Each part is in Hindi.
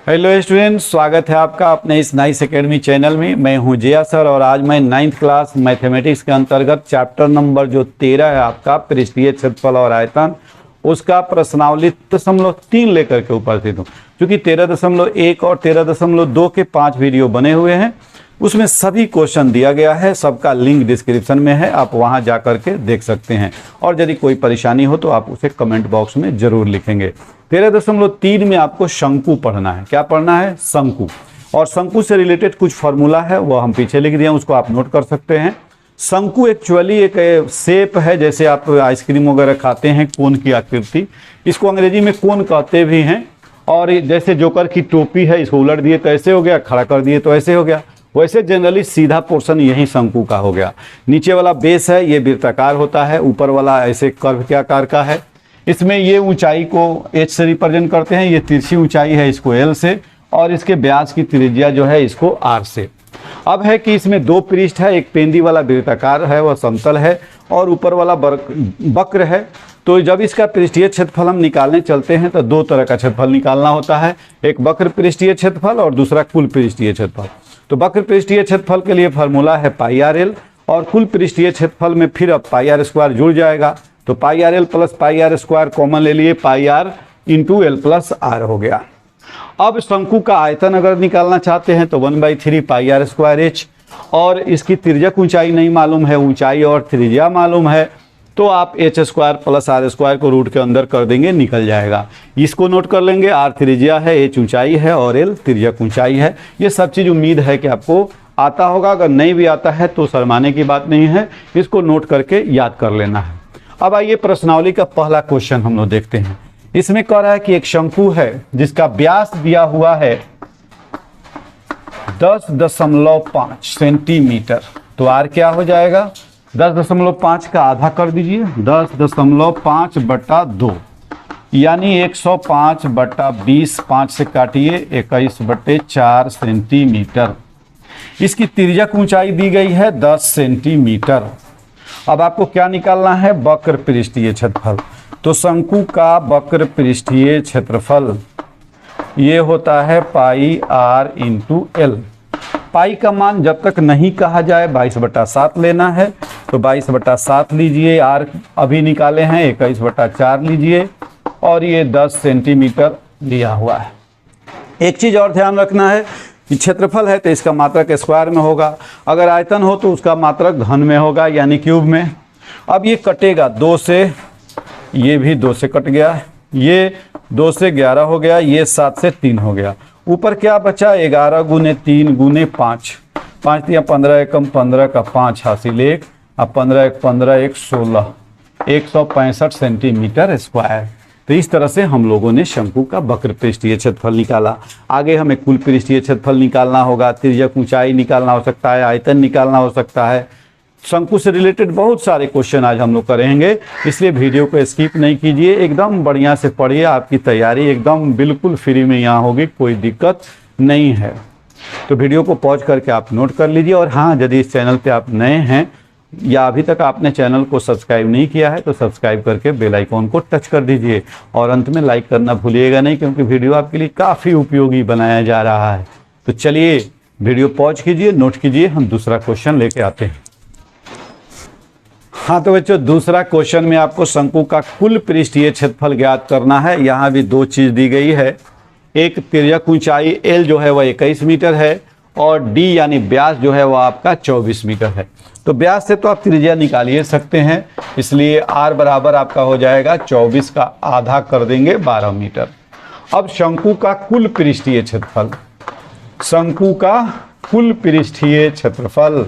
हेलो स्टूडेंट्स, स्वागत है आपका अपने इस नाइस एकेडमी चैनल में। मैं हूं जया सर और आज मैं 9th क्लास मैथमेटिक्स के अंतर्गत चैप्टर नंबर जो 13 है आपका पृष्ठीय क्षेत्रफल और आयतन, उसका प्रश्नावली 13 लेकर के उपस्थित हूँ। क्योंकि 13.1 और 13.2 के 5 वीडियो बने हुए हैं, उसमें सभी क्वेश्चन दिया गया है, सबका लिंक डिस्क्रिप्शन में है, आप वहां जा करके देख सकते हैं। और यदि कोई परेशानी हो तो आप उसे कमेंट बॉक्स में जरूर लिखेंगे। 13.3 में आपको शंकु पढ़ना है। क्या पढ़ना है? शंकु। और शंकु से रिलेटेड कुछ फॉर्मूला है, वो हम पीछे लिख दिए हैं, उसको आप नोट कर सकते हैं। शंकु एक्चुअली एक शेप है, जैसे आप आइसक्रीम वगैरह खाते हैं, कोन की आकृति, इसको अंग्रेजी में कोन कहते भी हैं। और जैसे जोकर की टोपी है, इसको उलट दिए तो ऐसे हो गया, खड़ा कर दिए तो ऐसे हो गया। वैसे जनरली सीधा पोर्शन यही शंकु का हो गया। नीचे वाला बेस है, ये वृत्ताकार होता है, ऊपर वाला ऐसे कर्व के आकार का है। इसमें ये ऊंचाई को h से रिप्रेजेंट करते हैं, ये तिरछी ऊंचाई है इसको l से, और इसके व्यास की त्रिज्या जो है इसको r से। अब है कि इसमें दो पृष्ठ है, एक पेंदी वाला वृत्ताकार है, वह समतल है, और ऊपर वाला वक्र है। तो जब इसका पृष्ठीय क्षेत्रफल हम निकालने चलते हैं तो दो तरह का क्षेत्रफल निकालना होता है, एक वक्र पृष्ठीय क्षेत्रफल और दूसरा कुल पृष्ठीय क्षेत्रफल। तो वक्र पृष्ठीय क्षेत्रफल के लिए फार्मूला है पाई आर एल, और कुल पृष्ठीय क्षेत्रफल में फिर अब पाई आर स्क्वायर जुड़ जाएगा। तो pi r l plus pi r square common ले लिए, pi r into l plus r हो गया। अब शंकु का आयतन अगर निकालना चाहते हैं तो 1/3 पाई आर स्क्वायर एच, और इसकी तिर्यक ऊंचाई नहीं मालूम है, ऊंचाई और त्रिज्या मालूम है, तो आप H square plus R square को रूट के अंदर कर देंगे, निकल जाएगा। इसको नोट कर लेंगे, आर त्रिज्या है, एच ऊंचाई है और एल तिर्यक ऊंचाई है। ये सब चीज़ उम्मीद है कि आपको आता होगा। अगर नहीं भी आता है तो शर्माने की बात नहीं है, इसको नोट करके याद कर लेना है। अब आइए प्रश्नावली का पहला क्वेश्चन हम लोग देखते हैं। इसमें कह रहा है कि एक शंकु है जिसका व्यास दिया हुआ है 10.5 सेंटीमीटर। तो आर क्या हो जाएगा? 10.5 का आधा कर दीजिए, 10.5/2 यानी 105/20, 5 से काटिए 21/4 सेंटीमीटर। इसकी तिर्यक ऊंचाई दी गई है 10 सेंटीमीटर। अब आपको क्या निकालना है? वक्र पृष्ठीय क्षेत्रफल। तो शंकु का वक्र पृष्ठीय क्षेत्रफल ये होता है पाई आर इंटू एल। पाई का मान जब तक नहीं कहा जाए 22/7 लेना है, तो 22/7 लीजिए। आर अभी निकाले हैं, 21/4 लीजिए, और ये 10 सेंटीमीटर दिया हुआ है। एक चीज़ और ध्यान रखना है कि क्षेत्रफल है तो इसका मात्रक स्क्वायर में होगा, अगर आयतन हो तो उसका मात्रक घन में होगा, यानी क्यूब में। अब ये कटेगा 2 से, ये भी 2 से कट गया, ये 2 से 11 हो गया, ये 7 से 3 हो गया। ऊपर क्या बचा? 11 × 3 × 5, 5 या 15 एकम 15 का 5 हासिल 1, अब 15 1 15 1 16, 165 सेंटीमीटर स्क्वायर। तो इस तरह से हम लोगों ने शंकु का वक्र पृष्ठीय क्षेत्रफल निकाला। आगे हमें कुल पृष्ठीय क्षेत्रफल निकालना होगा, तिर्यक ऊंचाई निकालना हो सकता है, आयतन निकालना हो सकता है। शंकु से रिलेटेड बहुत सारे क्वेश्चन आज हम लोग करेंगे, इसलिए वीडियो को स्किप नहीं कीजिए, एकदम बढ़िया से पढ़िए। आपकी तैयारी एकदम बिल्कुल फ्री में यहाँ होगी, कोई दिक्कत नहीं है। तो वीडियो को पॉज करके आप नोट कर लीजिए। और हाँ, यदि इस चैनल पे आप नए हैं या अभी तक आपने चैनल को सब्सक्राइब नहीं किया है तो सब्सक्राइब करके बेल आइकॉन को टच कर दीजिए, और अंत में लाइक करना भूलिएगा नहीं, क्योंकि वीडियो आपके लिए काफ़ी उपयोगी बनाया जा रहा है। तो चलिए वीडियो पॉज कीजिए, नोट कीजिए, हम दूसरा क्वेश्चन लेके आते हैं। हाँ तो बच्चों, दूसरा क्वेश्चन में आपको शंकु का कुल पृष्ठीय क्षेत्रफल ज्ञात करना है। यहाँ भी दो चीज़ दी गई है, एक तिर्यक ऊंचाई एल जो है वह 21 मीटर है, और डी यानी व्यास जो है वह आपका 24 मीटर है। तो व्यास से तो आप त्रिज्या निकाल ही सकते हैं, इसलिए आर बराबर आपका हो जाएगा 24 का आधा कर देंगे 12 मीटर। अब शंकु का कुल पृष्ठीय क्षेत्रफल, शंकु का कुल पृष्ठीय क्षेत्रफल।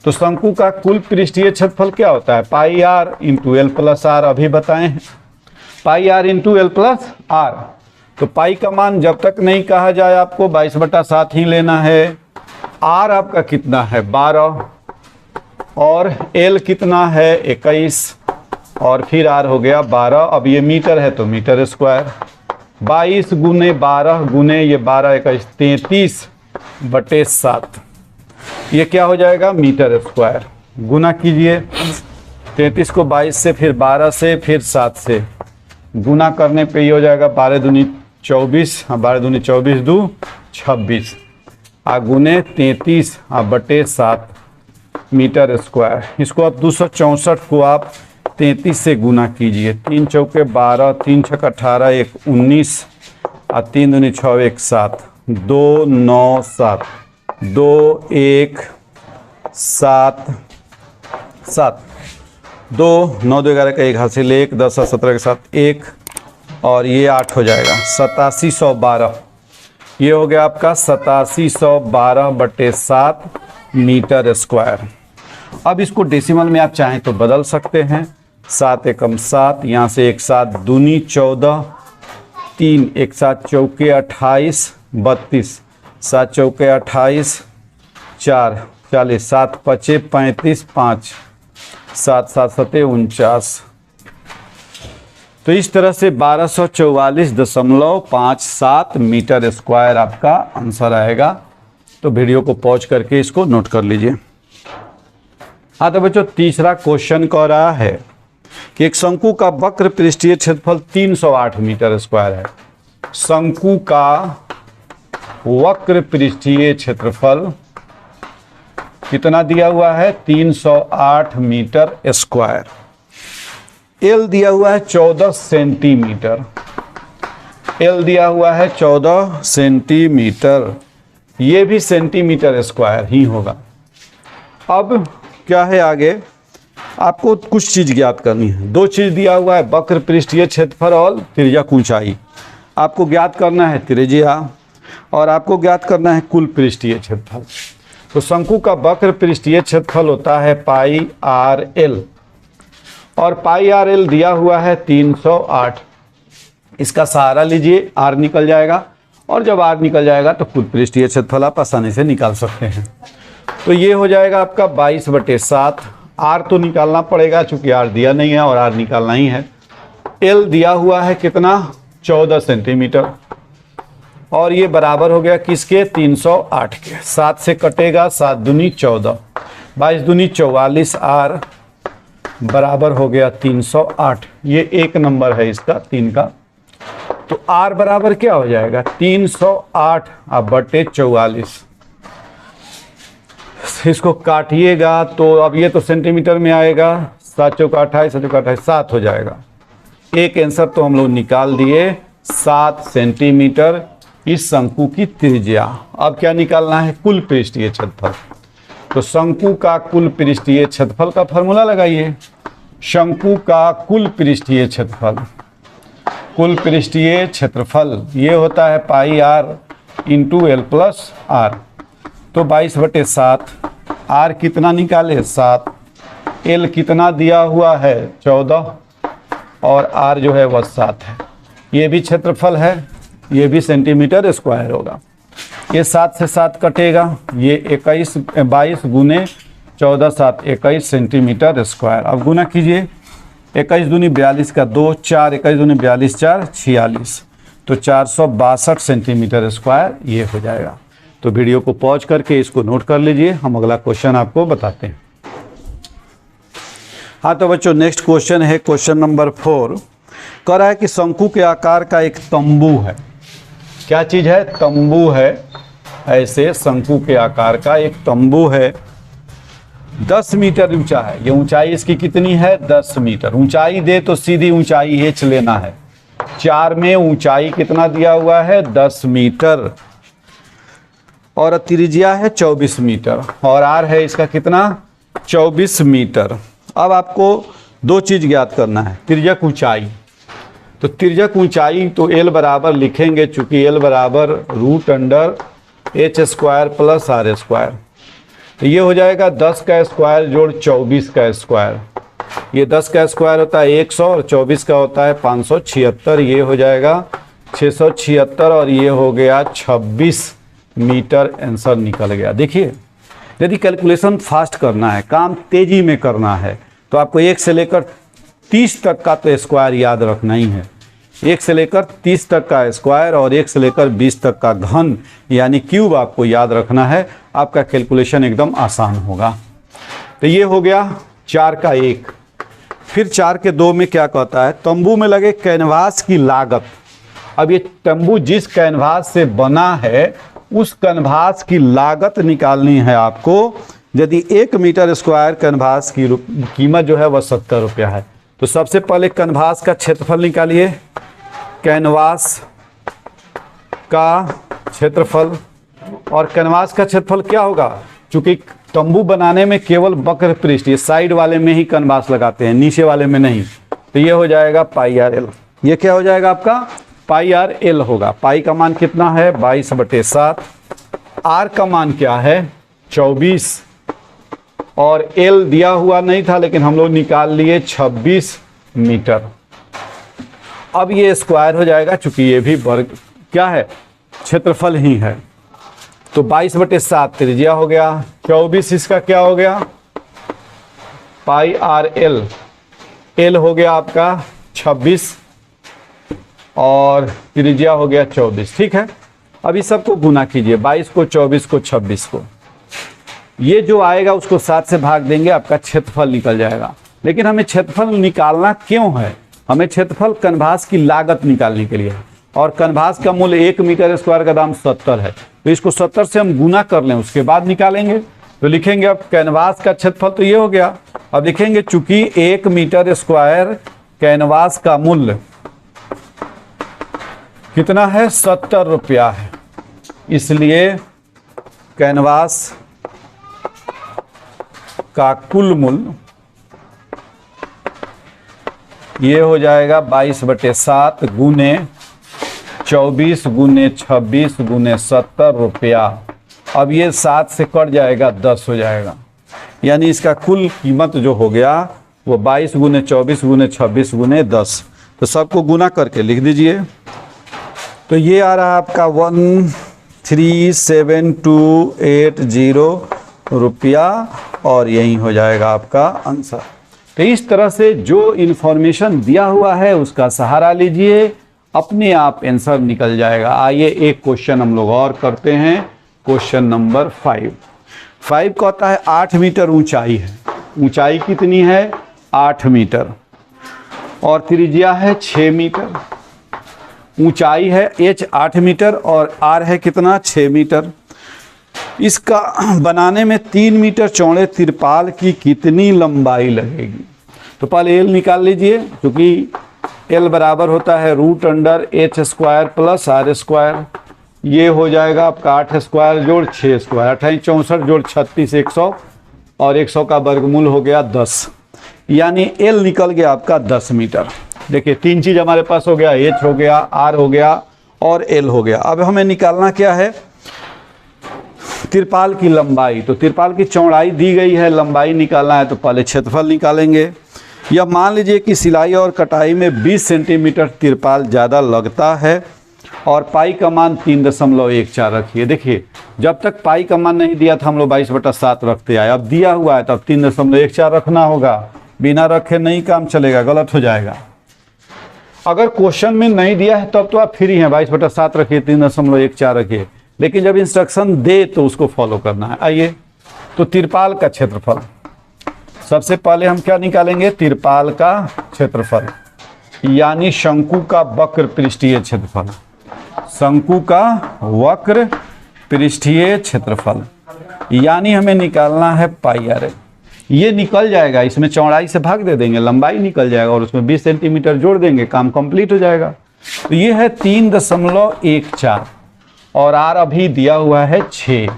तो शंकु का कुल पृष्ठीय क्षेत्रफल क्या होता है? Pi r into l plus r, अभी बताए हैं, pi r into l plus r. तो पाई का मान जब तक नहीं कहा जाए आपको 22/7 ही लेना है। आर आपका कितना है? 12, और एल कितना है? 21, और फिर आर हो गया 12। अब ये मीटर है तो मीटर स्क्वायर, 22 × 12 × ये 12 21 33/7, ये क्या हो जाएगा? Metre square. गुना कीजिए, 33 को 22 से, फिर 12 से, फिर 7 से, गुना करने पे ये हो जाएगा 12 दूनी 24, 12 दूनी 24, 2 26 गुने 33 बटे 7 मीटर स्क्वायर। इसको आप 264 को आप 33 से गुना कीजिए। 3 चौके 12, 3 छक 18, 1 19 और 3 दूनी 6, 1 7, 2 9 7, 2 1 7 7, 2 9 2 11 का 1 हासिल 1, 10 और 17 के साथ 1 और ये 8 हो जाएगा 8712। ये हो गया आपका 8712 बटे 7 मीटर स्क्वायर। अब इसको डेसिमल में आप चाहें तो बदल सकते हैं। 7 एकम 7, यहाँ से 1 7 दूनी 14, 3 1 7 चौके 28 32, 7 चौके 28, 4 40, 7 पचे 35, 5 7 7 7 49। तो इस तरह से 1244.57 मीटर स्क्वायर आपका आंसर आएगा। तो वीडियो को पॉज करके इसको नोट कर लीजिए। हाँ तो बच्चों, तीसरा क्वेश्चन कह रहा है कि एक शंकु का वक्र पृष्ठीय क्षेत्रफल 308 मीटर स्क्वायर है। शंकु का वक्र पृष्ठीय क्षेत्रफल कितना दिया हुआ है? 308 मीटर स्क्वायर। एल दिया हुआ है 14 सेंटीमीटर। एल दिया हुआ है 14 सेंटीमीटर। ये भी सेंटीमीटर स्क्वायर ही होगा। अब क्या है आगे, आपको कुछ चीज़ ज्ञात करनी है। दो चीज़ दिया हुआ है, वक्र पृष्ठीय क्षेत्रफल और तिर्यक ऊंचाई। आपको ज्ञात करना है त्रिज्या और आपको ज्ञात करना है कुल पृष्ठीय क्षेत्रफल। तो शंकु का वक्र पृष्ठीय क्षेत्रफल होता है पाई आर एल और पाई आर एल दिया हुआ है 308। इसका सहारा लीजिए, आर निकल जाएगा और जब आर निकल जाएगा तो कुल पृष्ठीय क्षेत्रफल आप आसानी से निकाल सकते हैं। तो ये हो जाएगा आपका 22/7। आर तो निकालना पड़ेगा चूंकि आर दिया नहीं है और आर निकालना ही है। एल दिया हुआ है कितना? 14 सेंटीमीटर और ये बराबर हो गया किसके? 308 के। 7 से कटेगा, 7 दूनी 14, 22 दूनी 44, आर बराबर हो गया 308। ये एक नंबर है इसका 3 का। तो आर बराबर क्या हो जाएगा? 308 बटे 44। इसको काटिएगा तो अब ये तो सेंटीमीटर में आएगा। 7 चौका 28, 7 चौका 28, 7 हो जाएगा। एक आंसर तो हम लोग निकाल दिए, 7 सेंटीमीटर इस शंकु की त्रिज्या। अब क्या निकालना है? कुल पृष्ठीय क्षेत्रफल। तो शंकु का कुल पृष्ठीय क्षेत्रफल का फॉर्मूला लगाइए। शंकु का कुल पृष्ठीय क्षेत्रफल, कुल पृष्ठीय क्षेत्रफल ये होता है pi r into l plus r. तो 22/7। आर कितना निकाले? 7। एल कितना दिया हुआ है? 14 और आर जो है वह 7 है। ये भी क्षेत्रफल है, ये भी सेंटीमीटर स्क्वायर होगा। ये 7 से 7 कटेगा, ये 22 गुने 14 7 21 सेंटीमीटर स्क्वायर। अब गुना कीजिए, 21 दूनी 42 का 2, 4 21 दूनी 42, 4 46। तो 462 सेंटीमीटर स्क्वायर ये हो जाएगा। तो वीडियो को पॉज करके इसको नोट कर लीजिए, हम अगला क्वेश्चन आपको बताते हैं। हाँ तो बच्चों, नेक्स्ट क्वेश्चन है क्वेश्चन नंबर 4। कह रहा है कि शंकु के आकार का एक तंबू है। क्या चीज़ है? तंबू है। ऐसे शंकु के आकार का एक तंबू है, 10 मीटर ऊंचा है। ये ऊंचाई इसकी कितनी है? 10 मीटर। ऊंचाई दे तो सीधी ऊंचाई एच लेना है। 4 में ऊंचाई कितना दिया हुआ है? 10 मीटर और त्रिज्या है 24 मीटर और आर है इसका कितना? 24 मीटर। अब आपको दो चीज़ ज्ञात करना है, तिर्यक ऊंचाई। तो तिर्यक ऊंचाई तो एल बराबर लिखेंगे, चूंकि एल बराबर √h² प्लस r²। तो ये हो जाएगा 10 का स्क्वायर जोड़ 24 का स्क्वायर। ये 10 का स्क्वायर होता है 100 और 24 का होता है 576। ये हो जाएगा 676 और ये हो गया 26 मीटर। आंसर निकल गया। देखिए, यदि कैलकुलेशन फास्ट करना है, काम तेजी में करना है, तो आपको 1 से लेकर 30 तक का तो स्क्वायर याद रखना ही है। 1 से लेकर 30 तक का स्क्वायर और 1 से लेकर 20 तक का घन यानी क्यूब आपको याद रखना है। आपका कैलकुलेशन एकदम आसान होगा। तो ये हो गया 4 का 1। फिर 4 के 2 में क्या कहता है? तंबू में लगे कैनवास की लागत अब ये तंबू जिस कैनवास से बना है उस कैनवास की लागत निकालनी है आपको। यदि 1 मीटर स्क्वायर कैनवास की कीमत जो है वह 70 रुपया है, तो सबसे पहले कैनवास का क्षेत्रफल निकालिए। कैनवास का क्षेत्रफल, और कैनवास का क्षेत्रफल क्या होगा, चूंकि तंबू बनाने में केवल वक्र पृष्ठ, ये साइड वाले में ही कैनवास लगाते हैं, नीचे वाले में नहीं, तो ये हो जाएगा पाई आर एल। ये क्या हो जाएगा आपका, पाई आर एल होगा। पाई का मान कितना है 22/7, आर का मान क्या है 24, और एल दिया हुआ नहीं था लेकिन हम लोग निकाल लिए 26 मीटर। अब ये स्क्वायर हो जाएगा, चूंकि ये भी वर्ग क्या है, क्षेत्रफल ही है। तो 22/7 त्रिज्या हो गया, 24 इसका क्या हो गया पाई आर एल, एल हो गया आपका 26 और त्रिज्या हो गया 24। ठीक है, अब इस सबको गुना कीजिए, 22 को 24 को 26 को, ये जो आएगा उसको 7 से भाग देंगे, आपका क्षेत्रफल निकल जाएगा। लेकिन हमें क्षेत्रफल निकालना क्यों है, हमें क्षेत्रफल कैनवास की लागत निकालने के लिए है, और कैनवास का मूल्य 1 मीटर स्क्वायर का दाम 70 है, तो इसको 70 से हम गुना कर लें उसके बाद निकालेंगे। तो लिखेंगे अब कैनवास का क्षेत्रफल तो ये हो गया, अब लिखेंगे चूंकि 1 मीटर स्क्वायर कैनवास का मूल्य कितना है 70 रुपया है, इसलिए कैनवास का कुल मूल्य ये हो जाएगा 22/7 गुने 24 गुने 26 गुने 70 रुपया। अब ये 7 से कट जाएगा 10 हो जाएगा, यानी इसका कुल कीमत जो हो गया वो 22 गुने 24 गुने 26 गुने 10। तो सबको गुना करके लिख दीजिए, तो ये आ रहा है आपका 137,280 रुपया, और यही हो जाएगा आपका आंसर। तो इस तरह से जो इन्फॉर्मेशन दिया हुआ है उसका सहारा लीजिए, अपने आप आंसर निकल जाएगा। आइए एक क्वेश्चन हम लोग और करते हैं, क्वेश्चन नंबर 5 कहता है 8 मीटर ऊंचाई है, ऊंचाई कितनी है 8 मीटर, और त्रिज्या है 6 मीटर। ऊंचाई है h 8 मीटर और r है कितना 6 मीटर। इसका बनाने में 3 मीटर चौड़े तिरपाल की कितनी लंबाई लगेगी। तो पहले एल निकाल लीजिए, क्योंकि एल बराबर होता है √h square plus r square. ये हो जाएगा आपका 8 स्क्वायर जोड़ 6 स्क्वायर 28 64 जोड़ 36 100, और 100 का वर्गमूल हो गया 10, यानी एल निकल गया आपका 10 मीटर। देखिए 3 चीज हमारे पास हो गया, h हो गया, r हो गया और l हो गया। अब हमें निकालना क्या है, तिरपाल की लंबाई। तो तिरपाल की चौड़ाई दी गई है, लंबाई निकालना है तो पहले क्षेत्रफल निकालेंगे। या मान लीजिए कि सिलाई और कटाई में 20 सेंटीमीटर तिरपाल ज़्यादा लगता है, और पाई का मान 3.14 रखिए। देखिए जब तक पाई का मान नहीं दिया था हम लोग 22/7 रखते आए, अब दिया हुआ है तब 3.14 रखना होगा, बिना रखे नहीं काम चलेगा, गलत हो जाएगा। अगर क्वेश्चन में नहीं दिया है तब तो आप फ्री हैं, 22/7 रखिए 3.14 रखिए, लेकिन जब इंस्ट्रक्शन दे तो उसको फॉलो करना है। आइए तो तिरपाल का क्षेत्रफल, सबसे पहले हम क्या निकालेंगे, तिरपाल का क्षेत्रफल, यानी शंकु का वक्र पृष्ठीय क्षेत्रफल, शंकु का वक्र पृष्ठीय क्षेत्रफल, यानी हमें निकालना है पाई आर। ये निकल जाएगा, इसमें चौड़ाई से भाग दे देंगे, लंबाई निकल जाएगा और उसमें 20 सेंटीमीटर जोड़ देंगे, काम कंप्लीट हो जाएगा। तो ये है 3.14, और आर अभी दिया हुआ है 6,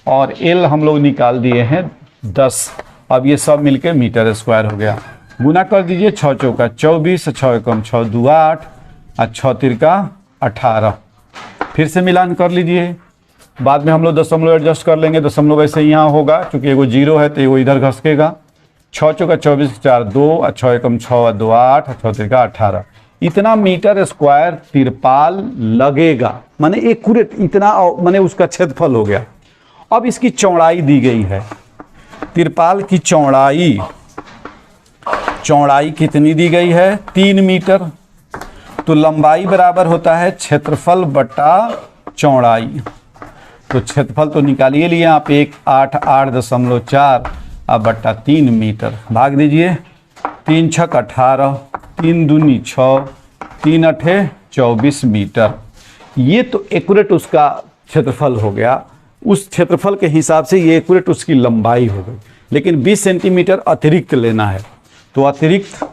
और एल हम लोग निकाल दिए हैं 10। अब ये सब मिलके मीटर स्क्वायर हो गया। गुना कर दीजिए, 6 चौका 24, 6 एकम 6 2 8 और 6 तिरका 18। फिर से मिलान कर लीजिए, बाद में हम लोग दशमलव एडजस्ट कर लेंगे, दशमलव ऐसे यहाँ होगा क्योंकि एगो 0 है तो एगो इधर घसकेगा। 6 चौका 24 4 2 और 6 एकम 6 और 2 8 और 6 तिरका 18। इतना मीटर स्क्वायर तिरपाल लगेगा, माने एक्यूरेट इतना, माने उसका क्षेत्रफल हो गया। अब इसकी चौड़ाई दी गई है, तिरपाल की चौड़ाई कितनी दी गई है 3 मीटर। तो लंबाई बराबर होता है क्षेत्रफल बटा चौड़ाई। तो क्षेत्रफल तो निकालिए लिए आप, 188.4 अब बटा 3 मीटर, भाग दीजिए, 3 छक 18, 3 दूनी 6, 3 अठे 24 मीटर। ये तो एक्यूरेट उसका क्षेत्रफल हो गया। उस क्षेत्रफल के हिसाब से ये एक्यूरेट उसकी लंबाई हो गई, लेकिन 20 सेंटीमीटर अतिरिक्त लेना है। तो अतिरिक्त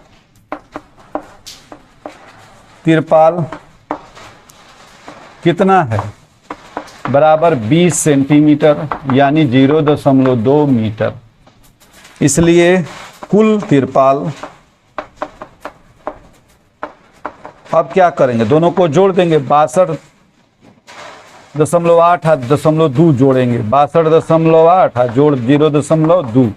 तिरपाल कितना है, बराबर 20 सेंटीमीटर यानी 0.2 मीटर। इसलिए कुल तिरपाल, अब क्या करेंगे, दोनों को जोड़ देंगे। 62.8 जोड़ेंगे, 62.8 जोड़ 0.2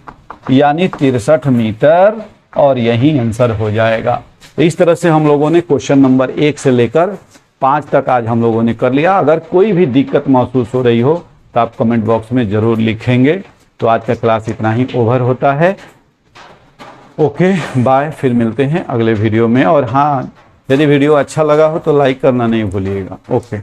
यानी 63 मीटर, और यही आंसर हो जाएगा। इस तरह से हम लोगों ने क्वेश्चन नंबर 1 से लेकर 5 तक आज हम लोगों ने कर लिया। अगर कोई भी दिक्कत महसूस हो रही हो तो आप कमेंट बॉक्स में ज़रूर लिखेंगे। तो आज का क्लास इतना ही ओवर होता है। ओके बाय, फिर मिलते हैं अगले वीडियो में। और हाँ, यदि वीडियो अच्छा लगा हो तो लाइक करना नहीं भूलिएगा। ओके।